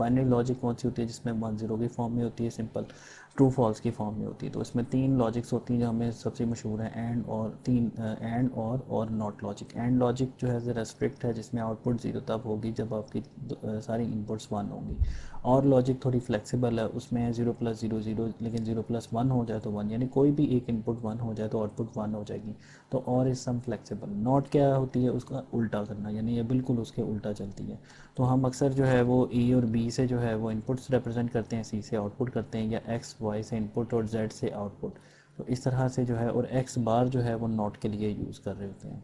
Binary logic कौन सी होती है, जिसमें 1 0 की फॉर्म में होती है, सिंपल ट्रू फॉल्स की फॉर्म में होती है। तो इसमें 3 लॉजिक्स होती हैं जो हमें सबसे मशहूर है, एंड और 3 एंड और नॉट लॉजिक। एंड लॉजिक जो है ज़रा स्ट्रिक्ट है, जिसमें आउटपुट 0 तब होगी जब आपकी सारी इनपुट्स 1 होंगी। और लॉजिक थोड़ी फ्लेक्सिबल है, उसमें 0 + 0 0, लेकिन 0 + 1 हो जाए तो 1, यानी कोई भी एक इनपुट 1 हो जाए तो आउटपुट 1 हो जाएगी। तो और इज सम फ्लेक्सिबल। नॉट क्या होती है, उसका उल्टा करना, यानी ये बिल्कुल उसके उल्टा चलती है। तो हम अक्सर जो है वो ई और बी से जो है वो इनपुट्स रिप्रेजेंट करते हैं, सी से आउटपुट करते हैं, या एक्स वाई से इनपुट और जेड से आउटपुट। तो इस तरह से जो है, और एक्स बार जो है वो नॉट के लिए यूज़ कर रहे होते हैं।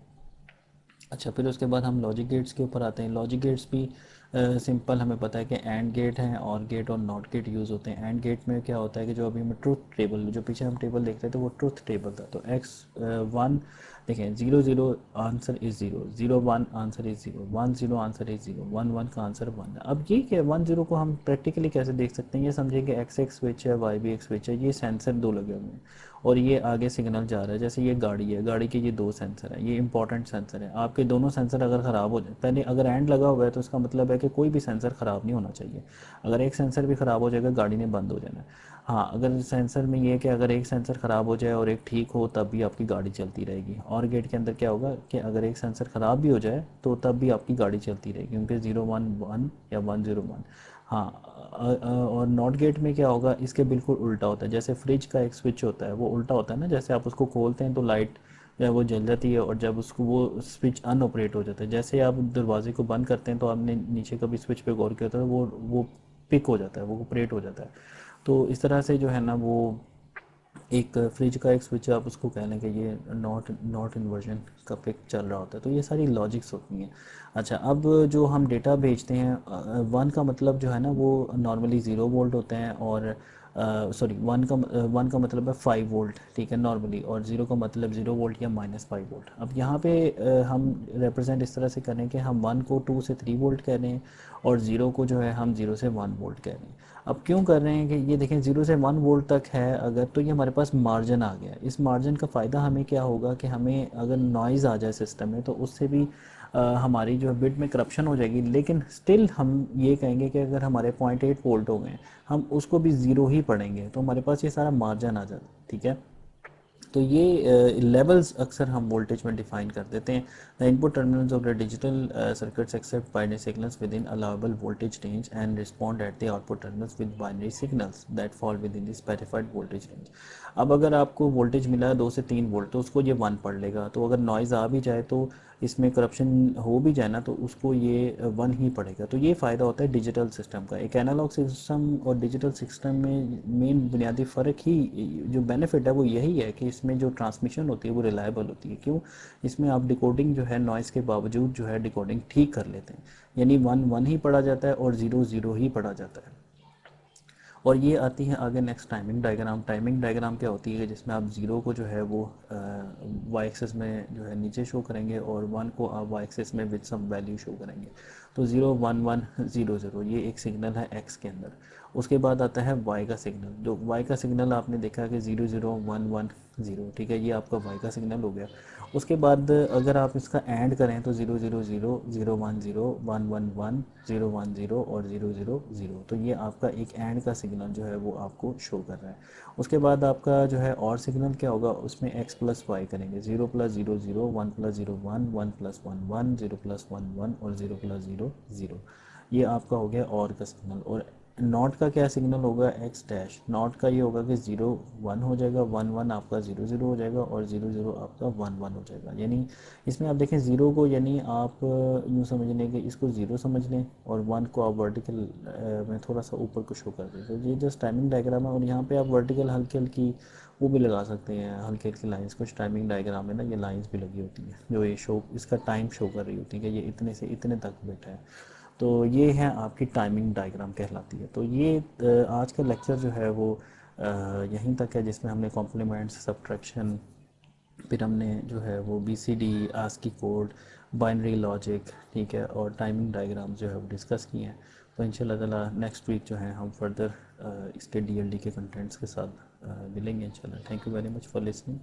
अच्छा, फिर उसके बाद हम लॉजिक गेट्स के ऊपर आते हैं। लॉजिक गेट्स भी सिंपल हमें पता है कि एंड गेट हैं, और गेट और नॉट गेट यूज़ होते हैं। एंड गेट में क्या होता है कि जो अभी हमें ट्रुथ टेबल, जो पीछे हम टेबल देख रहे थे वो ट्रुथ टेबल था। तो एक्स 1 देखें, 0 0 answer is 0, 0 1 answer is 0, 1 0 answer is 0, 1 1 का आंसर 1 है। अब ये क्या 1 0 को हम प्रैक्टिकली कैसे देख सकते हैं, ये समझिए कि एक्स एक स्विच है, वाई भी एक स्विच है, ये सेंसर दो लगे हुए हैं और ये आगे सिग्नल जा रहा है। जैसे ये गाड़ी है, गाड़ी के ये 2 सेंसर है, ये इंपॉर्टेंट सेंसर है। आपके दोनों सेंसर अगर ख़राब हो जाए, पहले अगर एंड लगा हुआ है तो इसका मतलब है कि कोई भी सेंसर ख़राब नहीं होना चाहिए। अगर एक सेंसर भी ख़राब हो जाएगा, गाड़ी ने बंद हो जाना है। हाँ, अगर सेंसर में ये है कि अगर एक सेंसर ख़राब हो जाए और एक ठीक हो, तब भी आपकी गाड़ी चलती रहेगी। और गेट के अंदर क्या होगा कि अगर एक सेंसर ख़राब भी हो जाए तो तब भी आपकी गाड़ी चलती रहेगी, क्योंकि 0 1 1 या 1 0 1। हाँ, और नॉट गेट में क्या होगा, इसके बिल्कुल उल्टा होता है। जैसे फ्रिज का एक स्विच होता है, वो उल्टा होता है ना, जैसे आप उसको खोलते हैं तो लाइट जो है वो जल जाती है, और जब उसको वो स्विच अनऑपरेट हो जाता है। जैसे आप दरवाजे को बंद करते हैं तो आपने नीचे कभी स्विच पे गौर किया होता है, वो पिक हो जाता है, वो ऑपरेट हो जाता है। तो इस तरह से जो है ना, वो एक फ्रिज का एक स्विच है, आप उसको कह लें कि ये नॉट नॉट इन्वर्जन का पिक चल रहा होता है। तो ये सारी लॉजिक्स होती हैं। अच्छा, अब जो हम डेटा भेजते हैं, 1 का मतलब जो है ना वो नॉर्मली 0 वोल्ट होते हैं, और सॉरी 1 का मतलब है 5 वोल्ट, ठीक है नॉर्मली, और 0 का मतलब 0 वोल्ट या -5 वोल्ट। अब यहाँ पे हम रिप्रेजेंट इस तरह से करें कि हम 1 को 2 से 3 वोल्ट कह रहे हैं, और 0 को जो है हम 0 से 1 वोल्ट कह रहे हैं। अब क्यों कर रहे हैं कि ये देखें 0 से 1 वोल्ट तक है अगर, तो ये हमारे पास मार्जिन आ गया। इस मार्जिन का फ़ायदा हमें क्या होगा कि हमें अगर नॉइज़ आ जाए सिस्टम में तो उससे भी हमारी जो बिट में करप्शन हो जाएगी, लेकिन स्टिल हम ये कहेंगे कि अगर हमारे 0.8 वोल्ट हो गए, हम उसको भी 0 ही पढ़ेंगे, तो हमारे पास ये सारा मार्जिन आ जाता है, ठीक है। तो ये लेवल्स अक्सर हम वोल्टेज में डिफाइन कर देते हैं। The input terminals of the digital circuits accept binary signals with in allowable voltage range and respond at the output terminals with binary signals that fall with in the specified voltage range. अब अगर आपको voltage मिला है 2 से 3 volt, तो उसको ये 1 पढ़ लेगा। तो अगर नॉइज़ आ भी जाए, तो इसमें करप्शन हो भी जाए ना, तो उसको ये 1 ही पड़ेगा। तो ये फ़ायदा होता है डिजिटल सिस्टम का। एक एनालॉग सिस्टम और डिजिटल सिस्टम में मेन बुनियादी फ़र्क ही, जो बेनिफिट है वो यही है कि इसमें जो ट्रांसमिशन होती है वो रिलायबल होती है। क्यों? इसमें आप डिकोडिंग जो है नॉइज़ के बावजूद जो है डिकोडिंग ठीक कर लेते हैं, यानी 1 1 ही पढ़ा जाता है और 0 0 ही पढ़ा जाता है। और ये आती है आगे next timing diagram. Timing diagram क्या होती है कि जिसमें आप 0 को जो है वो वाई एक्सिस में जो है नीचे शो करेंगे, और 1 को आप वाई एक्सिस में विद सम वैल्यू शो करेंगे। तो 0 1 1 0 0 ये एक सिग्नल है एक्स के अंदर। उसके बाद आता है वाई का सिग्नल। जो वाई का सिग्नल आपने देखा कि 0 0 1 1 0, ठीक है, ये आपका वाई का सिग्नल हो गया। उसके बाद अगर आप इसका एंड करें तो 0 0 0 0 1 0 1 1 1 0 1 0 और 0 0 0, तो ये आपका एक एंड का सिग्नल जो है वो आपको शो कर रहा है। उसके बाद आपका जो है और सिग्नल क्या होगा, उसमें x प्लस वाई करेंगे, 0 + 0 0 1 + 0 1 1 + 1 1 0 + 1 1 और 0 + 0 0। ये आपका हो गया और का सिग्नल। और नॉट का क्या सिग्नल होगा, एक्स डैश। नॉट का ये होगा कि 0 1 हो जाएगा, 1 1 आपका 0 0 हो जाएगा, और 0 0 आपका 1 1 हो जाएगा। यानी इसमें आप देखें 0 को, यानी आप यूँ समझ लें कि इसको 0 समझ लें, और 1 को आप वर्टिकल में थोड़ा सा ऊपर को शो कर दें। तो ये जस्ट टाइमिंग डायग्राम है, और यहाँ पे आप वर्टिकल हल्की हल्की वो भी लगा सकते हैं, हल्की हल्की लाइंस। कुछ टाइमिंग डायग्राम में ना ये लाइंस भी लगी होती हैं जो ये शो, इसका टाइम शो कर रही होती है कि ये इतने से इतने तक बैठा है। तो ये है आपकी टाइमिंग डायग्राम कहलाती है। तो ये आज का लेक्चर जो है वो यहीं तक है, जिसमें हमने कॉम्प्लीमेंट्स, सब्ट्रैक्शन, फिर हमने जो है वो BCD, ASCII code, binary logic, ठीक है, और टाइमिंग डायग्राम जो है वो डिस्कस किए हैं। तो इंशाल्लाह ताला नेक्स्ट वीक जो है हम फर्दर इसके DLD के कंटेंट्स के साथ मिलेंगे इंशाल्लाह। Thank you very much for listening.